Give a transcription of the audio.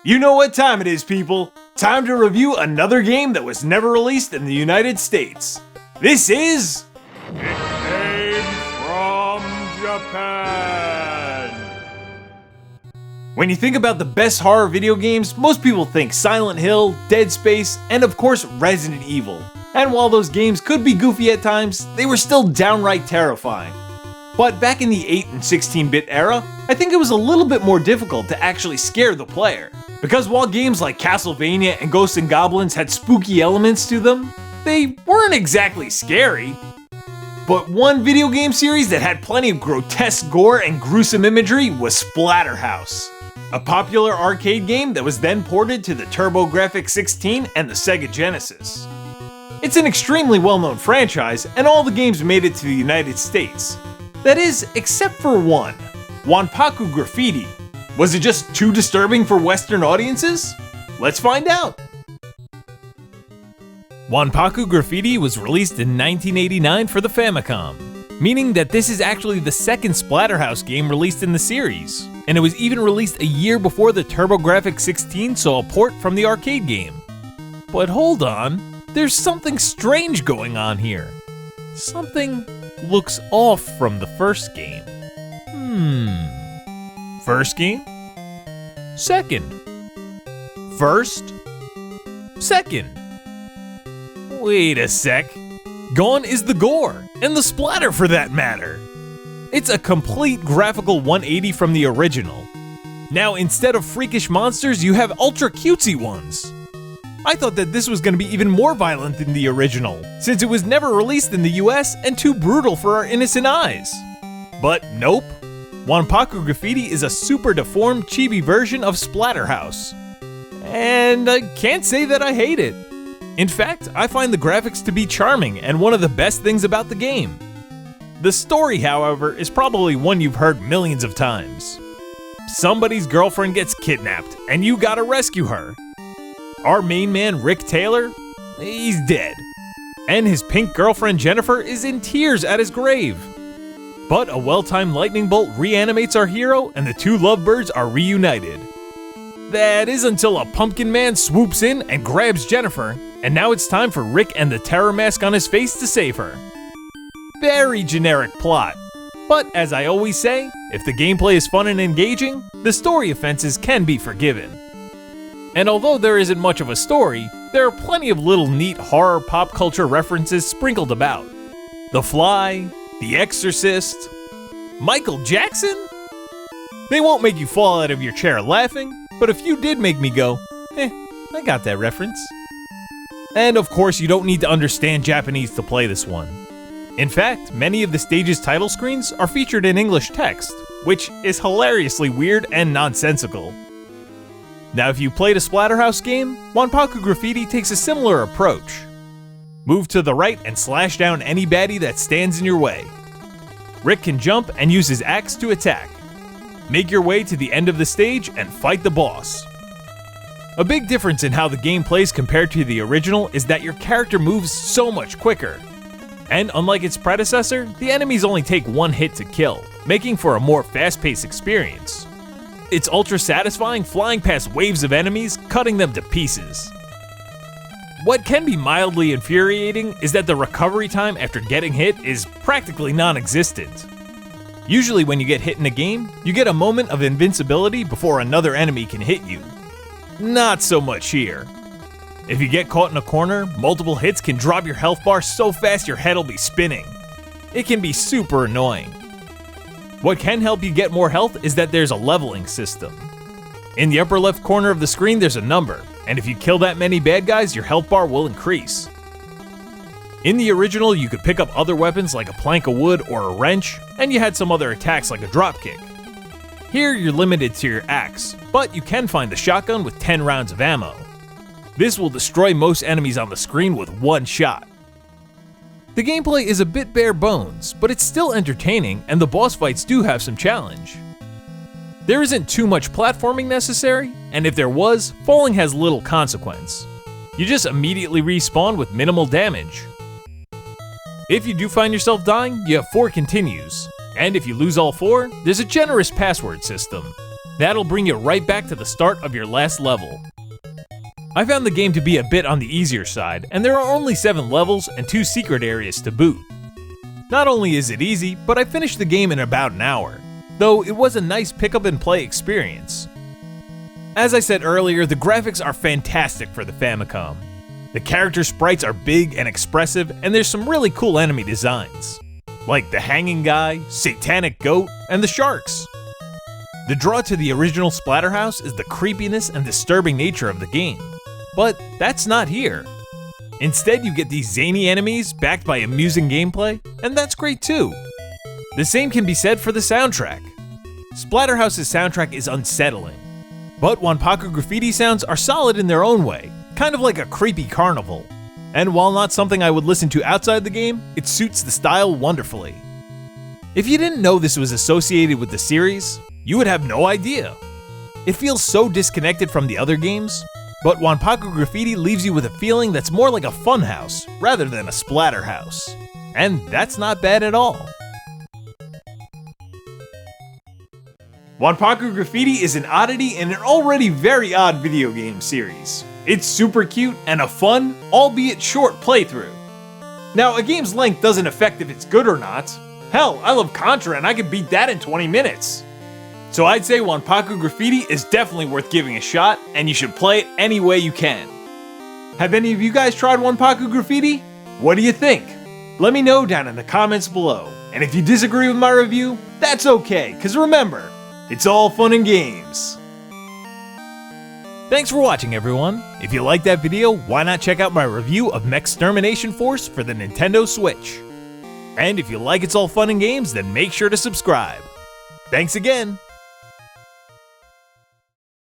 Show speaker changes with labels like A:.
A: You know what time it is, people. Time to review another game that was never released in the United States. This is... It Came From Japan. When you think about the best horror video games, most people think Silent Hill, Dead Space, and of course Resident Evil. And while those games could be goofy at times, they were still downright terrifying. But back in the 8 and 16-bit era, I think it was a little bit more difficult to actually scare the player. Because while games like Castlevania and Ghosts and Goblins had spooky elements to them, they weren't exactly scary. But one video game series that had plenty of grotesque gore and gruesome imagery was Splatterhouse, a popular arcade game that was then ported to the TurboGrafx-16 and the Sega Genesis. It's an extremely well-known franchise, and all the games made it to the United States. That is, except for one, Wanpaku Graffiti. Was it just too disturbing for Western audiences? Let's find out! Wanpaku Graffiti was released in 1989 for the Famicom, meaning that this is actually the second Splatterhouse game released in the series, and it was even released a year before the TurboGrafx-16 saw a port from the arcade game. But hold on, there's something strange going on here. Something looks off from the first game. First game? Second. First? Second. Wait a sec. Gone is the gore, and the splatter for that matter. It's a complete graphical 180 from the original. Now instead of freakish monsters, you have ultra cutesy ones. I thought that this was going to be even more violent than the original, since it was never released in the US and too brutal for our innocent eyes. But nope. Wanpaku Graffiti is a super deformed chibi version of Splatterhouse. And I can't say that I hate it. In fact, I find the graphics to be charming and one of the best things about the game. The story, however, is probably one you've heard millions of times. Somebody's girlfriend gets kidnapped, and you gotta rescue her. Our main man, Rick Taylor, he's dead. And his pink girlfriend, Jennifer, is in tears at his grave. But a well-timed lightning bolt reanimates our hero, and the two lovebirds are reunited. That is until a pumpkin man swoops in and grabs Jennifer, and now it's time for Rick and the terror mask on his face to save her. Very generic plot. But as I always say, if the gameplay is fun and engaging, the story offenses can be forgiven. And although there isn't much of a story, there are plenty of little neat horror pop culture references sprinkled about. The Fly, The Exorcist, Michael Jackson? They won't make you fall out of your chair laughing, but a few did make me go, I got that reference. And of course you don't need to understand Japanese to play this one. In fact, many of the stage's title screens are featured in English text, which is hilariously weird and nonsensical. Now if you played a Splatterhouse game, Wanpaku Graffiti takes a similar approach. Move to the right and slash down any baddie that stands in your way. Rick can jump and use his axe to attack. Make your way to the end of the stage and fight the boss. A big difference in how the game plays compared to the original is that your character moves so much quicker. And unlike its predecessor, the enemies only take one hit to kill, making for a more fast-paced experience. It's ultra satisfying flying past waves of enemies, cutting them to pieces. What can be mildly infuriating is that the recovery time after getting hit is practically non-existent. Usually when you get hit in a game, you get a moment of invincibility before another enemy can hit you. Not so much here. If you get caught in a corner, multiple hits can drop your health bar so fast your head will be spinning. It can be super annoying. What can help you get more health is that there's a leveling system. In the upper left corner of the screen there's a number, and if you kill that many bad guys, your health bar will increase. In the original, you could pick up other weapons like a plank of wood or a wrench, and you had some other attacks like a dropkick. Here you're limited to your axe, but you can find the shotgun with 10 rounds of ammo. This will destroy most enemies on the screen with one shot. The gameplay is a bit bare bones, but it's still entertaining and the boss fights do have some challenge. There isn't too much platforming necessary, and if there was, falling has little consequence. You just immediately respawn with minimal damage. If you do find yourself dying, you have 4 continues, and if you lose all 4, there's a generous password system. That'll bring you right back to the start of your last level. I found the game to be a bit on the easier side, and there are only 7 levels and 2 secret areas to boot. Not only is it easy, but I finished the game in about an hour, though it was a nice pick up and play experience. As I said earlier, the graphics are fantastic for the Famicom. The character sprites are big and expressive, and there's some really cool enemy designs, like the hanging guy, satanic goat, and the sharks. The draw to the original Splatterhouse is the creepiness and disturbing nature of the game, but that's not here. Instead, you get these zany enemies backed by amusing gameplay, and that's great too. The same can be said for the soundtrack. Splatterhouse's soundtrack is unsettling, but Wanpaku Graffiti sounds are solid in their own way, kind of like a creepy carnival. And while not something I would listen to outside the game, it suits the style wonderfully. If you didn't know this was associated with the series, you would have no idea. It feels so disconnected from the other games, but Wanpaku Graffiti leaves you with a feeling that's more like a funhouse rather than a splatterhouse. And that's not bad at all. Wanpaku Graffiti is an oddity in an already very odd video game series. It's super cute and a fun, albeit short playthrough. Now, a game's length doesn't affect if it's good or not. Hell, I love Contra and I could beat that in 20 minutes. So I'd say Wanpaku Graffiti is definitely worth giving a shot, and you should play it any way you can. Have any of you guys tried Wanpaku Graffiti? What do you think? Let me know down in the comments below. And if you disagree with my review, that's okay, because remember, it's all fun and games. Thanks for watching, everyone. If you liked that video, why not check out my review of Mechstermination Force for the Nintendo Switch? And if you like It's All Fun and Games, then make sure to subscribe. Thanks again.